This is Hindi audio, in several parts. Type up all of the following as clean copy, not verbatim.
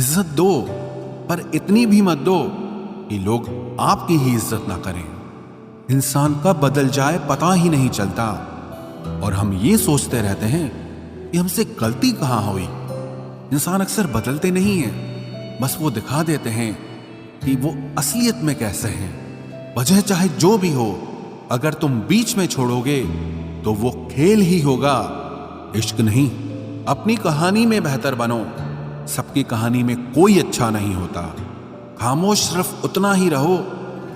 इज्जत दो, पर इतनी भी मत दो कि लोग आपकी ही इज्जत ना करें। इंसान कब बदल जाए पता ही नहीं चलता, और हम ये सोचते रहते हैं कि हमसे गलती कहाँ हुई। इंसान अक्सर बदलते नहीं हैं, बस वो दिखा देते हैं कि वो असलियत में कैसे हैं। वजह चाहे जो भी हो, अगर तुम बीच में छोड़ोगे तो वो खेल ही होगा, इश्क नहीं। अपनी कहानी में बेहतर बनो, सबकी कहानी में कोई अच्छा नहीं होता। खामोश सिर्फ उतना ही रहो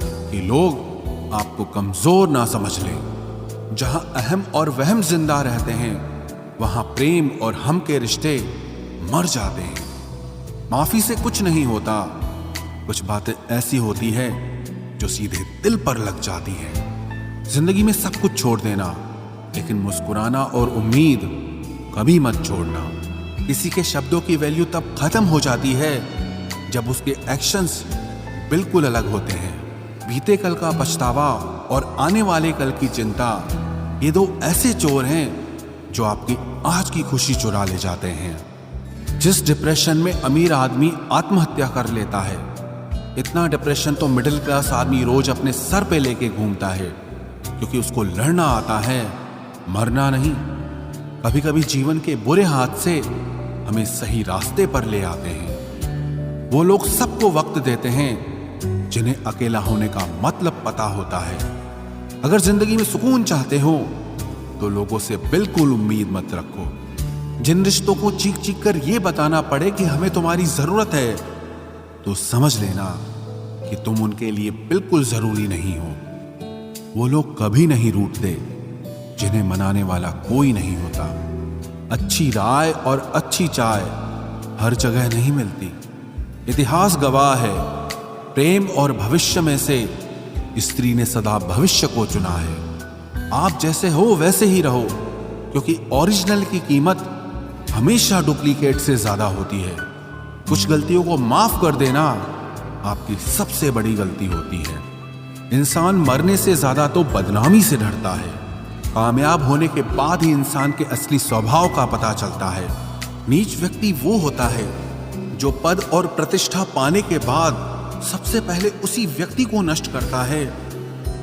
कि लोग आपको कमजोर ना समझ लें। जहां अहम और वहम जिंदा रहते हैं, वहां प्रेम और हम के रिश्ते मर जाते हैं। माफी से कुछ नहीं होता, कुछ बातें ऐसी होती है जो सीधे दिल पर लग जाती है। जिंदगी में सब कुछ छोड़ देना, लेकिन मुस्कुराना और उम्मीद कभी मत छोड़ना। किसी के शब्दों की वैल्यू तब खत्म हो जाती है जब उसके एक्शंस बिल्कुल अलग होते हैं। बीते कल का पछतावा और आने वाले कल की चिंता, ये दो ऐसे चोर हैं जो आपकी आज की खुशी चुरा ले जाते हैं। जिस डिप्रेशन में अमीर आदमी आत्महत्या कर लेता है, इतना डिप्रेशन तो मिडिल क्लास आदमी रोज अपने सर पे लेके घूमता है, क्योंकि उसको लड़ना आता है, मरना नहीं। कभी कभी जीवन के बुरे हाथ से हमें सही रास्ते पर ले आते हैं। वो लोग सबको वक्त देते हैं जिन्हें अकेला होने का मतलब पता होता है। अगर जिंदगी में सुकून चाहते हो तो लोगों से बिल्कुल उम्मीद मत रखो। जिन रिश्तों को चीख चीख कर यह बताना पड़े कि हमें तुम्हारी जरूरत है, तो समझ लेना कि तुम उनके लिए बिल्कुल जरूरी नहीं हो। वो लोग कभी नहीं रूठते जिन्हें मनाने वाला कोई नहीं होता। अच्छी राय और अच्छी चाय हर जगह नहीं मिलती। इतिहास गवाह है, प्रेम और भविष्य में से स्त्री ने सदा भविष्य को चुना है। आप जैसे हो वैसे ही रहो, क्योंकि ओरिजिनल की कीमत हमेशा डुप्लीकेट से ज्यादा होती है। कुछ गलतियों को माफ कर देना आपकी सबसे बड़ी गलती होती है। इंसान मरने से ज्यादा तो बदनामी से डरता है। कामयाब होने के बाद ही इंसान के असली स्वभाव का पता चलता है। नीच व्यक्ति वो होता है जो पद और प्रतिष्ठा पाने के बाद सबसे पहले उसी व्यक्ति को नष्ट करता है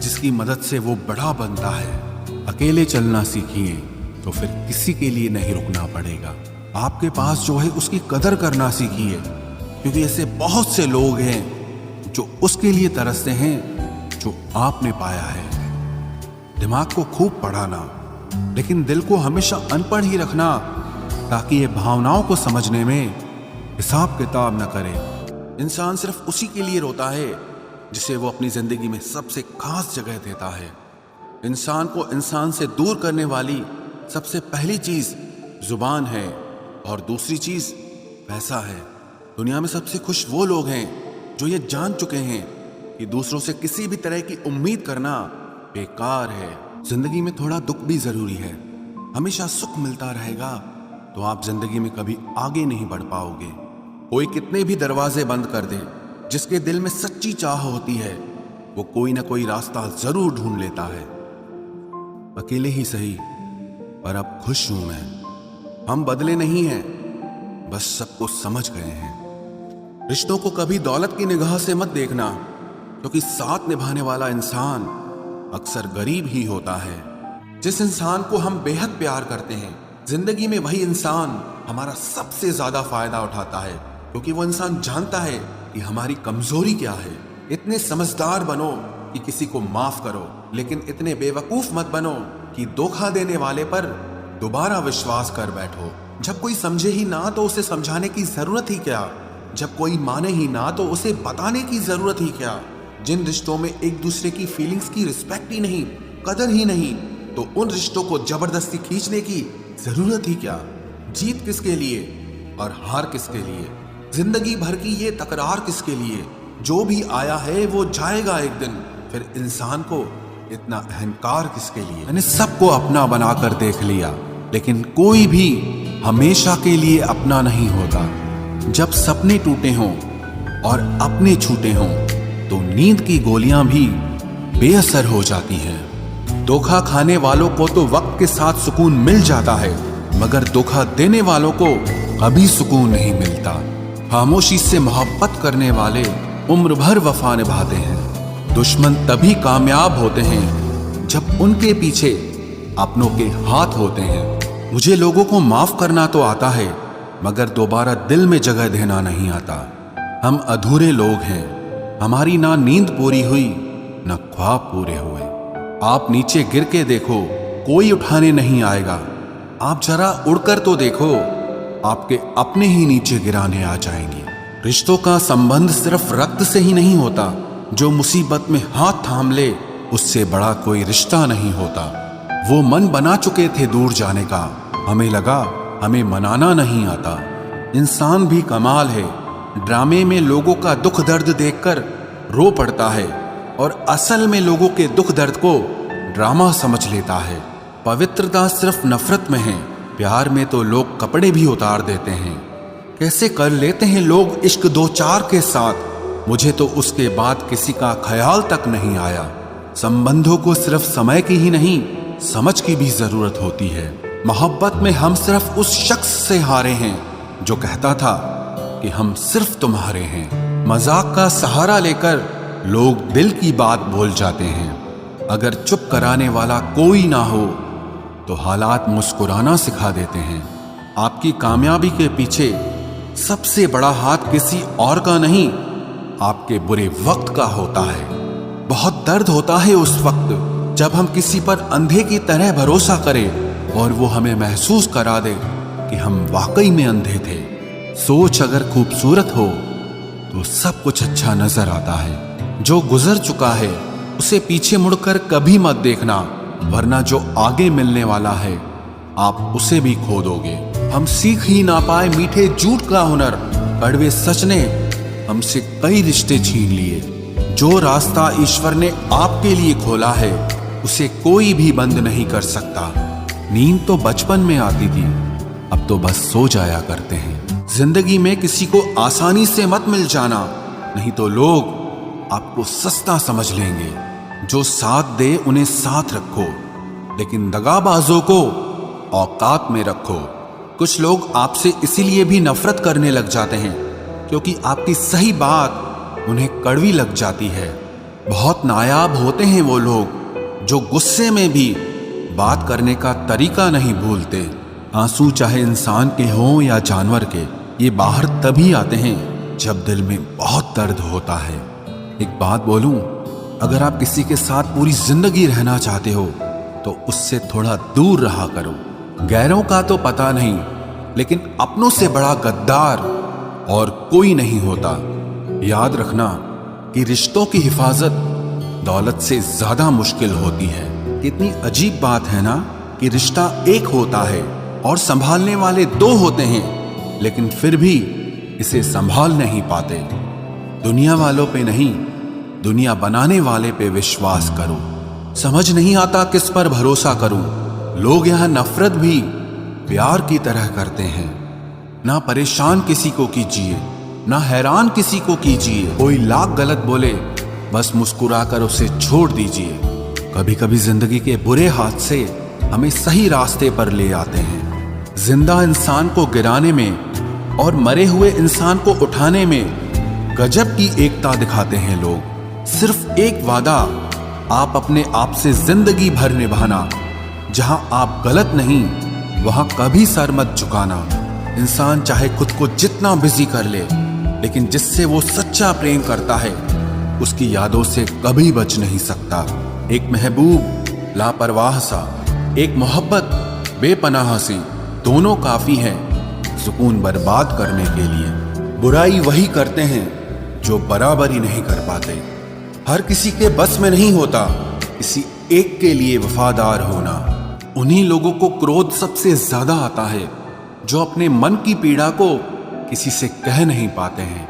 जिसकी मदद से वो बड़ा बनता है। अकेले चलना सीखिए तो फिर किसी के लिए नहीं रुकना पड़ेगा। आपके पास जो है उसकी कदर करना सीखिए, क्योंकि ऐसे बहुत से लोग हैं जो उसके लिए तरसते हैं जो आपने पाया है। दिमाग को खूब पढ़ाना, लेकिन दिल को हमेशा अनपढ़ ही रखना, ताकि ये भावनाओं को समझने में हिसाब किताब न करे। इंसान सिर्फ उसी के लिए रोता है जिसे वो अपनी जिंदगी में सबसे खास जगह देता है। इंसान को इंसान से दूर करने वाली सबसे पहली चीज जुबान है, और दूसरी चीज पैसा है। दुनिया में सबसे खुश वो लोग हैं जो ये जान चुके हैं कि दूसरों से किसी भी तरह की उम्मीद करना बेकार है। जिंदगी में थोड़ा दुख भी जरूरी है। हमेशा सुख मिलता रहेगा तो आप जिंदगी में कभी आगे नहीं बढ़ पाओगे। कोई कितने भी दरवाजे बंद कर दे, जिसके दिल में सच्ची चाह होती है वो कोई ना कोई रास्ता जरूर ढूंढ लेता है। अकेले ही सही, पर अब खुश हूं मैं। हम बदले नहीं हैं, बस सबको समझ गए हैं। रिश्तों को कभी दौलत की निगाह से मत देखना, क्योंकि साथ निभाने वाला इंसान अक्सर गरीब ही होता है। जिस इंसान को हम बेहद प्यार करते हैं, जिंदगी में वही इंसान हमारा सबसे ज्यादा फायदा उठाता है, क्योंकि वो इंसान जानता है कि हमारी कमजोरी क्या है। इतने समझदार बनो कि किसी को माफ करो, लेकिन इतने बेवकूफ मत बनो कि धोखा देने वाले पर दोबारा विश्वास कर बैठो। जब कोई समझे ही ना तो उसे समझाने की जरूरत ही क्या। जब कोई माने ही ना तो उसे बताने की जरूरत ही क्या। जिन रिश्तों में एक दूसरे की फीलिंग्स की रिस्पेक्ट ही नहीं, कदर ही नहीं, तो उन रिश्तों को जबरदस्ती खींचने की जरूरत ही क्या। जीत किसके लिए और हार किसके लिए? जिंदगी भर की ये तकरार किसके लिए? जो भी आया है वो जाएगा एक दिन। फिर इंसान को इतना अहंकार किसके लिए? मैंने सबको अपना बनाकर देख लिया, लेकिन कोई भी हमेशा के लिए अपना नहीं होता। जब सपने टूटे हों और अपने छूटे हों, तो नींद की गोलियां भी बेअसर हो जाती हैं। धोखा खाने वालों को तो वक्त के साथ सुकून मिल जाता है, मगर धोखा देने वालों को कभी सुकून नहीं मिलता। खामोशी से मोहब्बत करने वाले उम्र भर वफा निभाते हैं। दुश्मन तभी कामयाब होते हैं जब उनके पीछे अपनों के हाथ होते हैं। मुझे लोगों को माफ करना तो आता है, मगर दोबारा दिल में जगह देना नहीं आता। हम अधूरे लोग हैं, हमारी ना नींद पूरी हुई ना ख्वाब पूरे हुए। आप नीचे गिर के देखो, कोई उठाने नहीं आएगा। आप जरा उड़कर तो देखो, आपके अपने ही नीचे गिराने आ जाएंगे। रिश्तों का संबंध सिर्फ रक्त से ही नहीं होता। जो मुसीबत में हाथ थाम ले, उससे बड़ा कोई रिश्ता नहीं होता। वो मन बना चुके थे दूर जाने का, हमें लगा हमें मनाना नहीं आता। इंसान भी कमाल है, ड्रामे में लोगों का दुख दर्द देखकर रो पड़ता है और असल में लोगों के दुख दर्द को ड्रामा समझ लेता है। पवित्रता सिर्फ नफरत में है, प्यार में तो लोग कपड़े भी उतार देते हैं। कैसे कर लेते हैं लोग इश्क दो चार के साथ, मुझे तो उसके बाद किसी का ख्याल तक नहीं आया। संबंधों को सिर्फ समय की ही नहीं, समझ की भी जरूरत होती है। मोहब्बत में हम सिर्फ उस शख्स से हारे हैं जो कहता था कि हम सिर्फ तुम्हारे हैं। मजाक का सहारा लेकर लोग दिल की बात बोल जाते हैं। अगर चुप कराने वाला कोई ना हो तो हालात मुस्कुराना सिखा देते हैं। आपकी कामयाबी के पीछे सबसे बड़ा हाथ किसी और का नहीं, आपके बुरे वक्त का होता है। बहुत दर्द होता है उस वक्त जब हम किसी पर अंधे की तरह भरोसा करें और वो हमें महसूस करा दे कि हम वाकई में अंधे थे। सोच अगर खूबसूरत हो तो सब कुछ अच्छा नजर आता है। जो गुजर चुका है उसे पीछे मुड़कर कभी मत देखना, वरना जो आगे मिलने वाला है आप उसे भी खो दोगे। हम सीख ही ना पाए मीठे झूठ का हुनर, कड़वे सच ने हमसे कई रिश्ते छीन लिए। जो रास्ता ईश्वर ने आपके लिए खोला है उसे कोई भी बंद नहीं कर सकता। नींद तो बचपन में आती थी, अब तो बस सो जाया करते हैं। जिंदगी में किसी को आसानी से मत मिल जाना, नहीं तो लोग आपको सस्ता समझ लेंगे। जो साथ दे उन्हें साथ रखो, लेकिन दगाबाजों को औकात में रखो। कुछ लोग आपसे इसीलिए भी नफरत करने लग जाते हैं क्योंकि आपकी सही बात उन्हें कड़वी लग जाती है। बहुत नायाब होते हैं वो लोग जो गुस्से में भी बात करने का तरीका नहीं भूलते। आंसू चाहे इंसान के हों या जानवर के, ये बाहर तभी आते हैं जब दिल में बहुत दर्द होता है। एक बात बोलूं, अगर आप किसी के साथ पूरी जिंदगी रहना चाहते हो तो उससे थोड़ा दूर रहा करो। गैरों का तो पता नहीं, लेकिन अपनों से बड़ा गद्दार और कोई नहीं होता। याद रखना कि रिश्तों की हिफाजत दौलत से ज्यादा मुश्किल होती है। कितनी अजीब बात है ना कि रिश्ता एक होता है और संभालने वाले दो होते हैं, लेकिन फिर भी इसे संभाल नहीं पाते। दुनिया वालों पे नहीं, दुनिया बनाने वाले पे विश्वास करो। समझ नहीं आता किस पर भरोसा करूं। लोग यहां नफरत भी प्यार की तरह करते हैं। ना परेशान किसी को कीजिए, ना हैरान किसी को कीजिए। कोई लाख गलत बोले, बस मुस्कुराकर उसे छोड़ दीजिए। कभी कभी जिंदगी के बुरे हाथ से हमें सही रास्ते पर ले आते हैं। जिंदा इंसान को गिराने में और मरे हुए इंसान को उठाने में गजब की एकता दिखाते हैं लोग। सिर्फ एक वादा आप अपने आप से जिंदगी भर निभाना, जहां आप गलत नहीं वहां कभी सर मत झुकाना। इंसान चाहे खुद को जितना बिजी कर ले, लेकिन जिससे वो सच्चा प्रेम करता है उसकी यादों से कभी बच नहीं सकता। एक महबूब लापरवाह सा, एक मोहब्बत बेपनाह सी, दोनों काफी हैं सुकून बर्बाद करने के लिए। बुराई वही करते हैं जो बराबरी नहीं कर पाते। हर किसी के बस में नहीं होता किसी एक के लिए वफादार होना। उन्हीं लोगों को क्रोध सबसे ज्यादा आता है जो अपने मन की पीड़ा को किसी से कह नहीं पाते हैं।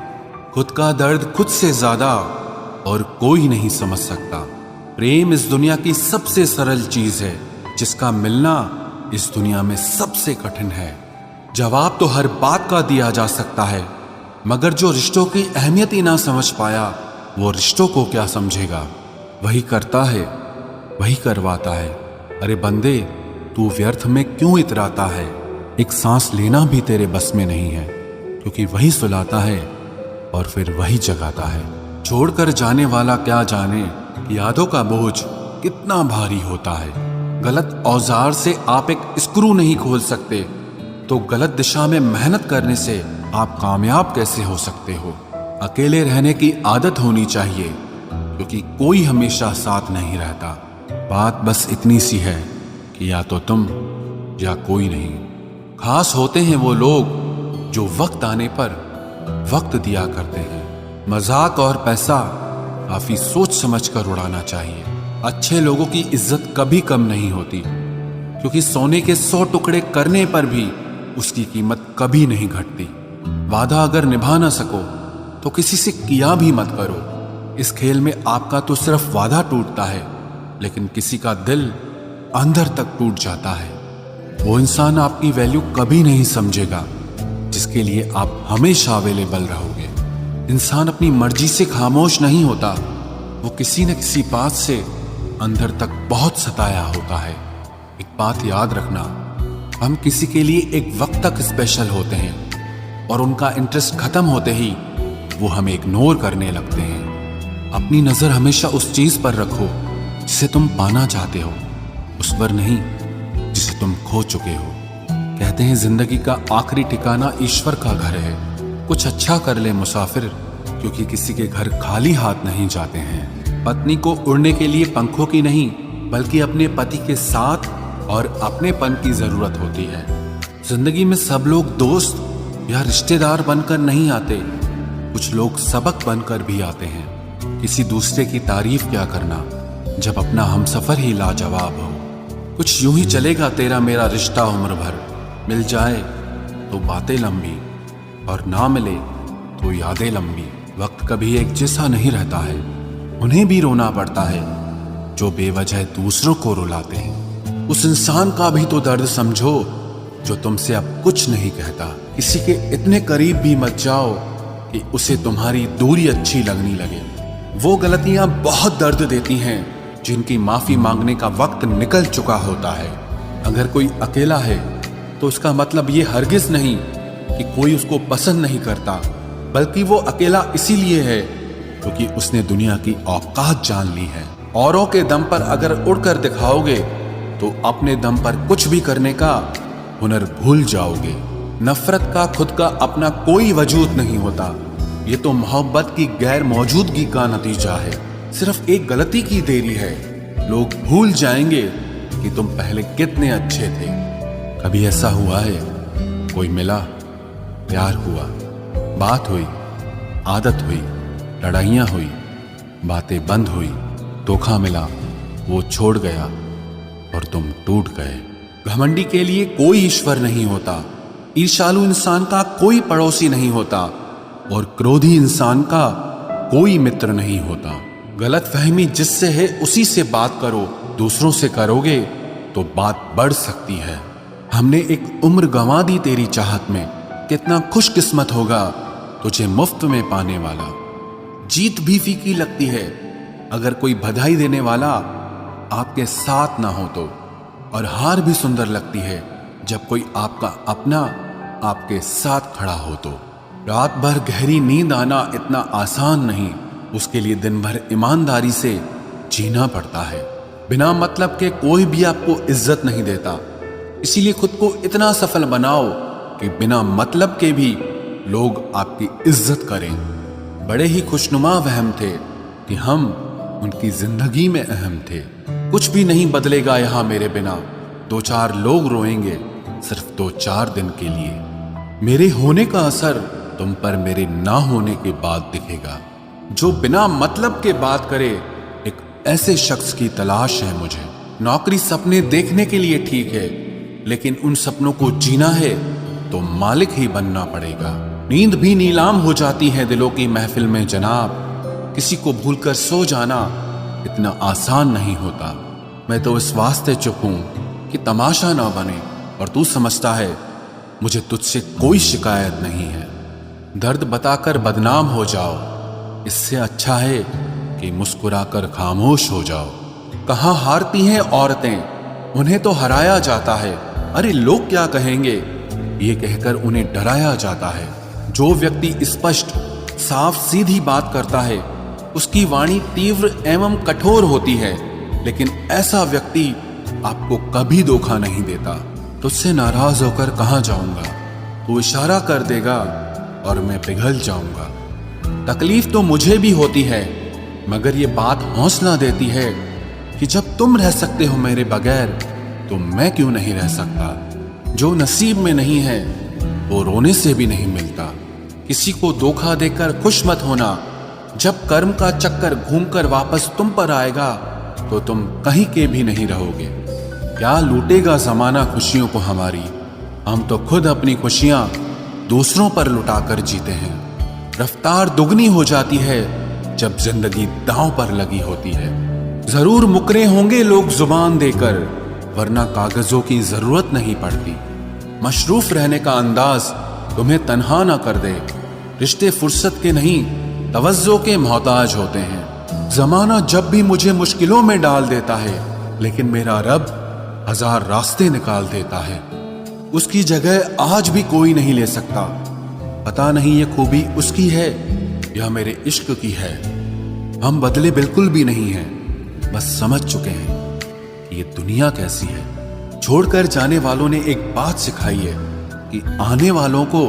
खुद का दर्द खुद से ज्यादा और कोई नहीं समझ सकता। प्रेम इस दुनिया की सबसे सरल चीज है, जिसका मिलना इस दुनिया में सबसे कठिन है। जवाब तो हर बात का दिया जा सकता है, मगर जो रिश्तों की अहमियत ही ना समझ पाया वो रिश्तों को क्या समझेगा। वही करता है वही करवाता है। अरे बंदे, तू व्यर्थ में क्यों इतराता है? एक सांस लेना भी तेरे बस में नहीं है। क्योंकि वही सुलाता है और फिर वही जगाता है। छोड़कर जाने वाला क्या जाने कि यादों का बोझ कितना भारी होता है। गलत औजार से आप एक स्क्रू नहीं खोल सकते, तो गलत दिशा में मेहनत करने से आप कामयाब कैसे हो सकते हो। अकेले रहने की आदत होनी चाहिए, क्योंकि कोई हमेशा साथ नहीं रहता। बात बस इतनी सी है कि या तो तुम या कोई नहीं। खास होते हैं वो लोग जो वक्त आने पर वक्त दिया करते हैं। मजाक और पैसा काफी सोच समझ कर उड़ाना चाहिए। अच्छे लोगों की इज्जत कभी कम नहीं होती, क्योंकि सोने के 100 टुकड़े करने पर भी उसकी कीमत कभी नहीं घटती। वादा अगर निभा ना सको तो किसी से किया भी मत करो। इस खेल में आपका तो सिर्फ वादा टूटता है, लेकिन किसी का दिल अंदर तक टूट जाता है। वो इंसान आपकी वैल्यू कभी नहीं समझेगा जिसके लिए आप हमेशा अवेलेबल रहोगे। इंसान अपनी मर्जी से खामोश नहीं होता, वो किसी न किसी बात से अंदर तक बहुत सताया होता है। एक बात याद रखना, हम किसी के लिए एक वक्त तक स्पेशल होते हैं और उनका इंटरेस्ट खत्म होते ही वो हमें इग्नोर करने लगते हैं। अपनी नजर हमेशा उस चीज पर रखो जिसे तुम पाना चाहते हो, उस पर नहीं जिसे तुम खो चुके हो। कहते हैं जिंदगी का आखिरी ठिकाना ईश्वर का घर है। कुछ अच्छा कर ले मुसाफिर, क्योंकि किसी के घर खाली हाथ नहीं जाते हैं। पत्नी को उड़ने के लिए पंखों की नहीं, बल्कि अपने पति के साथ और अपनेपन की जरूरत होती है। जिंदगी में सब लोग दोस्त या रिश्तेदार बनकर नहीं आते, कुछ लोग सबक बनकर भी आते हैं। किसी दूसरे की तारीफ क्या करना जब अपना हमसफर ही लाजवाब हो। कुछ यूं ही चलेगा तेरा मेरा रिश्ता उम्र भर, मिल जाए तो बातें लंबी और ना मिले तो यादें लंबी। वक्त कभी एक जैसा नहीं रहता है, उन्हें भी रोना पड़ता है जो बेवजह दूसरों को रुलाते हैं। उस इंसान का भी तो दर्द समझो जो तुमसे अब कुछ नहीं कहता। किसी के इतने करीब भी मत जाओ कि उसे तुम्हारी दूरी अच्छी लगने लगे। वो गलतियां बहुत दर्द देती हैं जिनकी माफी मांगने का वक्त निकल चुका होता है। अगर कोई अकेला है तो इसका मतलब ये हरगिज नहीं कि कोई उसको पसंद नहीं करता, बल्कि वो अकेला इसीलिए है क्योंकि उसने दुनिया की औकात जान ली है। औरों के दम पर अगर उड़कर दिखाओगे तो अपने दम पर कुछ भी करने का हुनर भूल जाओगे। नफरत का खुद का अपना कोई वजूद नहीं होता, ये तो मोहब्बत की गैर मौजूदगी का नतीजा है। सिर्फ एक गलती की देरी है, लोग भूल जाएंगे कि तुम पहले कितने अच्छे थे। कभी ऐसा हुआ है कोई मिला, प्यार हुआ, बात हुई, आदत हुई, लड़ाइयां हुई, बातें बंद हुई, धोखा मिला, वो छोड़ गया और तुम टूट गए। घमंडी के लिए कोई ईश्वर नहीं होता, ईर्ष्यालु इंसान का कोई पड़ोसी नहीं होता और क्रोधी इंसान का कोई मित्र नहीं होता। गलतफहमी जिससे है उसी से बात करो, दूसरों से करोगे तो बात बढ़ सकती है। हमने एक उम्र गंवा दी तेरी चाहत में, कितना खुशकिस्मत होगा तुझे मुफ्त में पाने वाला। जीत भी फीकी लगती है अगर कोई बधाई देने वाला आपके साथ ना हो तो, और हार भी सुंदर लगती है जब कोई आपका अपना आपके साथ खड़ा हो तो। रात भर गहरी नींद आना इतना आसान नहीं, उसके लिए दिन भर ईमानदारी से जीना पड़ता है। बिना मतलब के कोई भी आपको इज्जत नहीं देता, इसीलिए खुद को इतना सफल बनाओ कि बिना मतलब के भी लोग आपकी इज्जत करें। बड़े ही खुशनुमा वहम थे कि हम उनकी जिंदगी में अहम थे। कुछ भी नहीं बदलेगा यहाँ मेरे बिना, 2-4 लोग रोएंगे सिर्फ 2-4 दिन के लिए। मेरे होने का असर तुम पर मेरे ना होने के बाद दिखेगा। जो बिना मतलब के बात करे, एक ऐसे शख्स की तलाश है मुझे। नौकरी सपने देखने के लिए ठीक है, लेकिन उन सपनों को जीना है तो मालिक ही बनना पड़ेगा। नींद भी नीलाम हो जाती है दिलों की महफिल में जनाब। किसी को भूलकर सो जाना इतना आसान नहीं होता। मैं तो इस वास्ते चुप हूं कि तमाशा ना बने, और तू समझता है मुझे तुझसे कोई शिकायत नहीं है। दर्द बताकर बदनाम हो जाओ, इससे अच्छा है कि मुस्कुराकर खामोश हो जाओ। कहाँ हारती हैं औरतें, उन्हें तो हराया जाता है। अरे लोग क्या कहेंगे, ये कहकर उन्हें डराया जाता है। जो व्यक्ति स्पष्ट, साफ सीधी बात करता है उसकी वाणी तीव्र एवं कठोर होती है, लेकिन ऐसा व्यक्ति आपको कभी धोखा नहीं देता। तुझसे नाराज होकर कहाँ जाऊंगा, तू इशारा कर देगा और मैं पिघल जाऊंगा। तकलीफ तो मुझे भी होती है, मगर ये बात हौसला देती है कि जब तुम रह सकते हो मेरे बगैर तो मैं क्यों नहीं रह सकता। जो नसीब में नहीं है वो रोने से भी नहीं मिलता। किसी को धोखा देकर खुश मत होना। जब कर्म का चक्कर घूमकर वापस तुम पर आएगा तो तुम कहीं के भी नहीं रहोगे। क्या लूटेगा जमाना खुशियों को हमारी, हम तो खुद अपनी खुशियां दूसरों पर लुटाकर जीते हैं। रफ्तार दुगनी हो जाती है जब जिंदगी दांव पर लगी होती है। जरूर मुकरे होंगे लोग जुबान देकर, वरना कागजों की जरूरत नहीं पड़ती। मशरूफ रहने का अंदाज तुम्हें तन्हा ना कर दे। रिश्ते फुर्सत के नहीं तवज्जो के मोहताज होते हैं। जमाना जब भी मुझे मुश्किलों में डाल देता है, लेकिन मेरा रब 1000 रास्ते निकाल देता है। उसकी जगह आज भी कोई नहीं ले सकता। पता नहीं ये खूबी उसकी है या मेरे इश्क की है। हम बदले बिल्कुल भी नहीं हैं, बस समझ चुके हैं कि ये दुनिया कैसी है। छोड़कर जाने वालों ने एक बात सिखाई है कि आने वालों को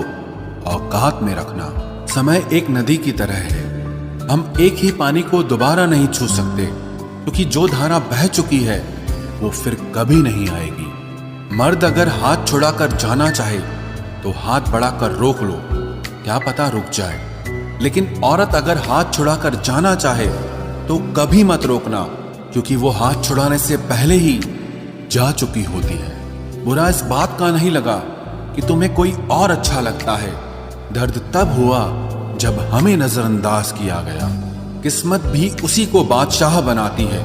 औकात में रखना। समय एक नदी की तरह है, हम एक ही पानी को दोबारा नहीं छू सकते, क्योंकि जो धारा बह चुकी है वो फिर कभी नहीं आएगी। मर्द अगर हाथ छुड़ाकर जाना चाहे तो हाथ बढ़ाकर रोक लो, क्या पता रुक जाए। लेकिन औरत अगर हाथ छुड़ाकर जाना चाहे तो कभी मत रोकना, क्योंकि वो हाथ छुड़ाने से पहले ही जा चुकी होती है। बुरा इस बात का नहीं लगा कि तुम्हें कोई और अच्छा लगता है। दर्द तब हुआ जब हमें नजरअंदाज किया गया। किस्मत भी उसी को बादशाह बनाती है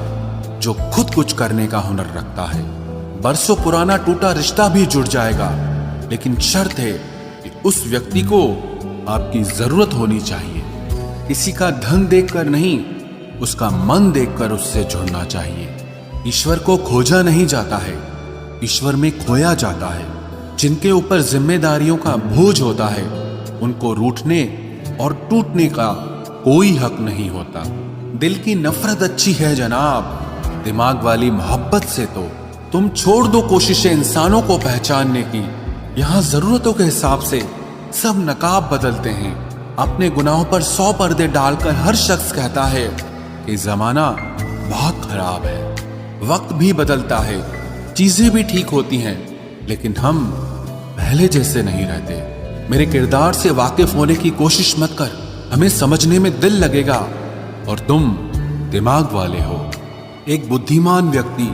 जो खुद कुछ करने का हुनर रखता है। बरसों पुराना टूटा रिश्ता भी जुड़ जाएगा, लेकिन शर्त है कि उस व्यक्ति को आपकी जरूरत होनी चाहिए। किसी का धन देखकर नहीं, उसका मन देखकर उससे जुड़ना चाहिए। ईश्वर को खोजा नहीं जाता है, ईश्वर में खोया जाता है। जिनके ऊपर जिम्मेदारियों का बोझ होता है उनको रूठने और टूटने का कोई हक नहीं होता। दिल की नफरत अच्छी है जनाब, दिमाग वाली मोहब्बत से तो तुम छोड़ दो कोशिशें इंसानों को पहचानने की। यहाँ जरूरतों के हिसाब से सब नकाब बदलते हैं। अपने गुनाहों पर 100 पर्दे डालकर हर शख्स कहता है कि जमाना बहुत खराब है। वक्त भी बदलता है, चीजें भी ठीक होती हैं, लेकिन हम पहले जैसे नहीं रहते। मेरे किरदार से वाकिफ होने की कोशिश मत कर, हमें समझने में दिल लगेगा और तुम दिमाग वाले हो। एक बुद्धिमान व्यक्ति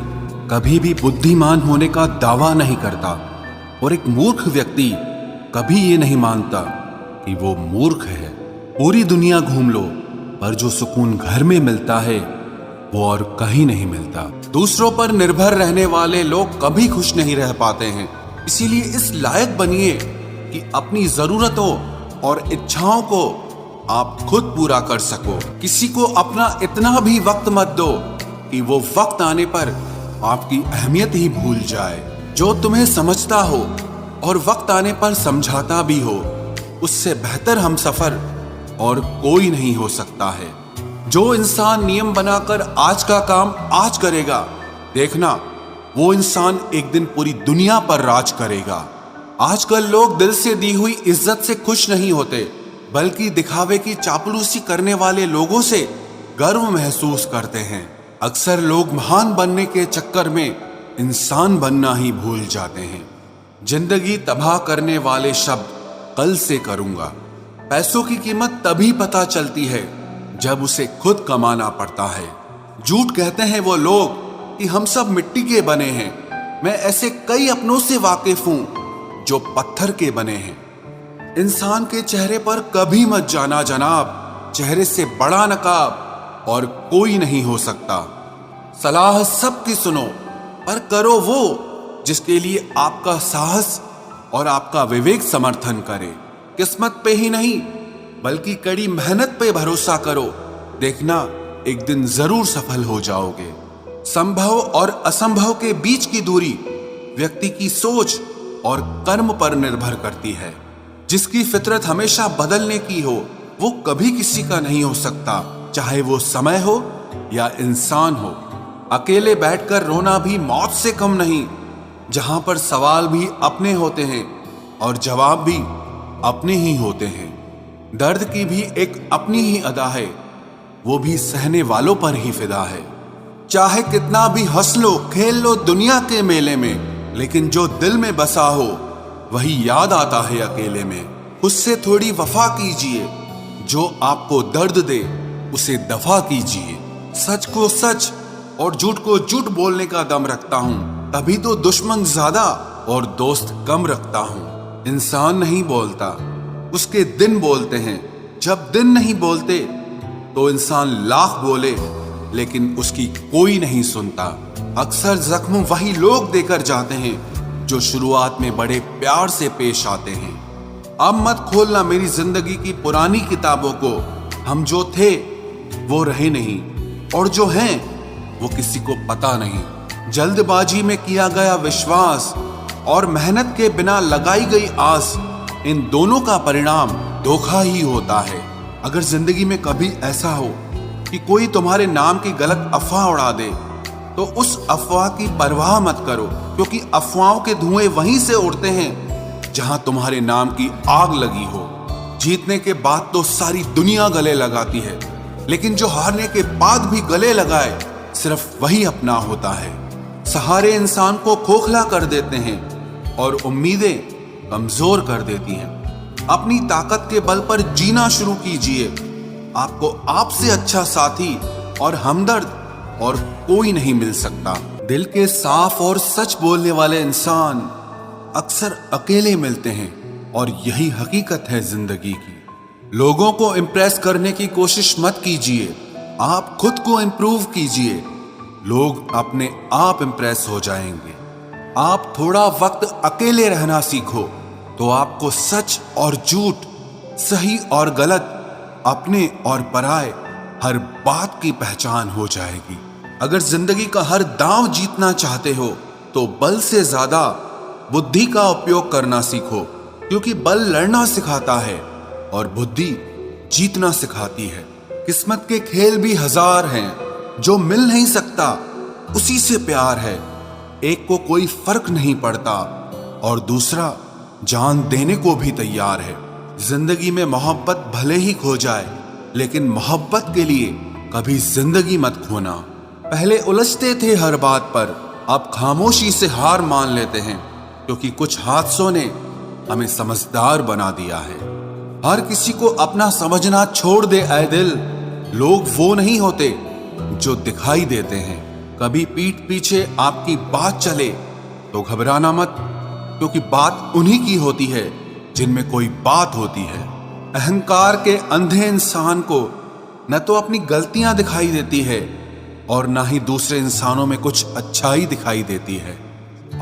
कभी भी बुद्धिमान होने का दावा नहीं करता, और एक मूर्ख व्यक्ति कभी ये नहीं मानता कि वो मूर्ख है। पूरी दुनिया घूम लो, पर जो सुकून घर में मिलता है वो और कहीं नहीं मिलता। दूसरों पर निर्भर रहने वाले लोग कभी खुश नहीं रह पाते हैं। इसीलिए इस लायक बनिए कि अपनी जरूरतों और इच्छाओं को आप खुद पूरा कर सको। किसी को अपना इतना भी वक्त मत दो कि वो वक्त आने पर आपकी अहमियत ही भूल जाए। जो तुम्हें समझता हो और वक्त आने पर समझाता भी हो, उससे बेहतर हमसफर और कोई नहीं हो सकता है। जो इंसान नियम बनाकर आज का काम आज करेगा, देखना वो इंसान एक दिन पूरी दुनिया पर राज करेगा। आजकल लोग दिल से दी हुई इज्जत से खुश नहीं होते, बल्कि दिखावे की चापलूसी करने वाले लोगों से गर्व महसूस करते हैं। अक्सर लोग महान बनने के चक्कर में इंसान बनना ही भूल जाते हैं। जिंदगी तबाह करने वाले शब्द कल से करूंगा। पैसों की कीमत तभी पता चलती है जब उसे खुद कमाना पड़ता है। झूठ कहते हैं वो लोग कि हम सब मिट्टी के बने हैं। मैं ऐसे कई अपनों से वाकिफ हूं जो पत्थर के बने हैं। इंसान के चेहरे पर कभी मत जाना जनाब, चेहरे से बड़ा नकाब और कोई नहीं हो सकता। सलाह सबकी सुनो, पर करो वो जिसके लिए आपका साहस और आपका विवेक समर्थन करे। किस्मत पे ही नहीं बल्कि कड़ी मेहनत पे भरोसा करो, देखना एक दिन जरूर सफल हो जाओगे। संभव और असंभव के बीच की दूरी व्यक्ति की सोच और कर्म पर निर्भर करती है। जिसकी फितरत हमेशा बदलने की हो वो कभी किसी का नहीं हो सकता, चाहे वो समय हो या इंसान हो। अकेले बैठकर रोना भी मौत से कम नहीं, जहां पर सवाल भी अपने होते हैं और जवाब भी अपने ही होते हैं। दर्द की भी एक अपनी ही अदा है, वो भी सहने वालों पर ही फिदा है। चाहे कितना भी हंस लो खेल लो दुनिया के मेले में, लेकिन जो दिल में बसा हो वही याद आता है अकेले में। उससे थोड़ी वफा कीजिए, जो आपको दर्द दे उसे दफा कीजिए। सच को सच और झूठ को झूठ बोलने का दम रखता हूं, तभी तो दुश्मन ज्यादा और दोस्त कम रखता हूं। इंसान नहीं बोलता, उसके दिन बोलते हैं। जब दिन नहीं बोलते तो इंसान लाख बोले लेकिन उसकी कोई नहीं सुनता। अक्सर जख्म वही लोग देकर जाते हैं जो शुरुआत में बड़े प्यार से पेश आते हैं। अब मत खोलना मेरी जिंदगी की पुरानी किताबों को, हम जो थे वो रहे नहीं और जो हैं वो किसी को पता नहीं। जल्दबाजी में किया गया विश्वास और मेहनत के बिना लगाई गई आस, इन दोनों का परिणाम धोखा ही होता है। अगर जिंदगी में कभी ऐसा हो कि कोई तुम्हारे नाम की गलत अफवाह उड़ा दे तो उस अफवाह की परवाह मत करो, क्योंकि अफवाहों के धुएं वहीं से उड़ते हैं जहां तुम्हारे नाम की आग लगी हो। जीतने के बाद तो सारी दुनिया गले लगाती है, लेकिन जो हारने के बाद भी गले लगाए सिर्फ वही अपना होता है। सहारे इंसान को खोखला कर देते हैं और उम्मीदें कमजोर कर देती हैं। अपनी ताकत के बल पर जीना शुरू कीजिए। आपको आपसे अच्छा साथी और हमदर्द और कोई नहीं मिल सकता। दिल के साफ और सच बोलने वाले इंसान अक्सर अकेले मिलते हैं और यही हकीकत है जिंदगी की। लोगों को इम्प्रेस करने की कोशिश मत कीजिए, आप खुद को इम्प्रूव कीजिए। लोग अपने आप इम्प्रेस हो जाएंगे। आप थोड़ा वक्त अकेले रहना सीखो तो आपको सच और झूठ, सही और गलत, अपने और पराये हर बात की पहचान हो जाएगी। अगर जिंदगी का हर दांव जीतना चाहते हो तो बल से ज्यादा बुद्धि का उपयोग करना सीखो, क्योंकि बल लड़ना सिखाता है और बुद्धि जीतना सिखाती है। किस्मत के खेल भी हजार हैं, जो मिल नहीं सकता उसी से प्यार है। एक को कोई फर्क नहीं पड़ता और दूसरा जान देने को भी तैयार है। जिंदगी में मोहब्बत भले ही खो जाए, लेकिन मोहब्बत के लिए कभी जिंदगी मत खोना। पहले उलझते थे हर बात पर, अब खामोशी से हार मान लेते हैं, क्योंकि कुछ हादसों ने हमें समझदार बना दिया है। हर किसी को अपना समझना छोड़ दे ऐ दिल। लोग वो नहीं होते जो दिखाई देते हैं। कभी पीठ पीछे आपकी बात चले तो घबराना मत, क्योंकि बात उन्हीं की होती है जिनमें कोई बात होती है। अहंकार के अंधे इंसान को न तो अपनी गलतियां दिखाई देती है और ना ही दूसरे इंसानों में कुछ अच्छाई दिखाई देती है।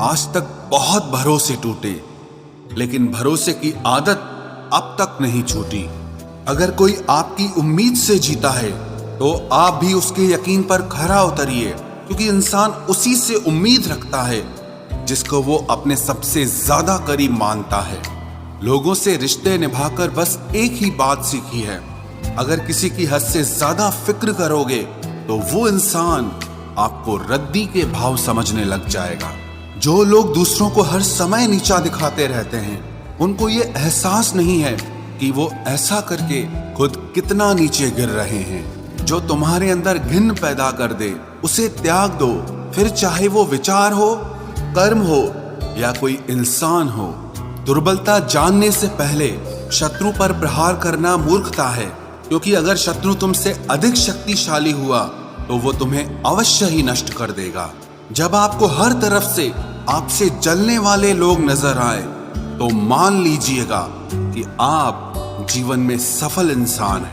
आज तक बहुत भरोसे टूटे, लेकिन भरोसे की आदत अब तक नहीं छूटी। अगर कोई आपकी उम्मीद से जीता है तो आप भी उसके यकीन पर खरा उतरिए, क्योंकि इंसान उसी से उम्मीद रखता है जिसको वो अपने सबसे ज्यादा करीब मानता है। लोगों से रिश्ते निभाकर बस एक ही बात सीखी है, अगर किसी की हद से ज्यादा फिक्र करोगे तो वो इंसान आपको रद्दी के भाव समझने लग जाएगा। जो लोग दूसरों को हर समय नीचा दिखाते रहते हैं, उनको ये एहसास नहीं है कि वो ऐसा करके खुद कितना नीचे गिर रहे हैं। जो तुम्हारे अंदर घिन पैदा कर दे उसे त्याग दो, फिर चाहे वो विचार हो, कर्म हो या कोई इंसान हो। दुर्बलता जानने से पहले शत्रु पर प्रहार करना मूर्खता है, क्योंकि अगर शत्रु तुमसे अधिक शक्तिशाली हुआ तो वो तुम्हें अवश्य ही नष्ट कर देगा। जब आपको हर तरफ से आपसे जलने वाले लोग नजर आए तो मान लीजिएगा कि आप जीवन में सफल इंसान हैं।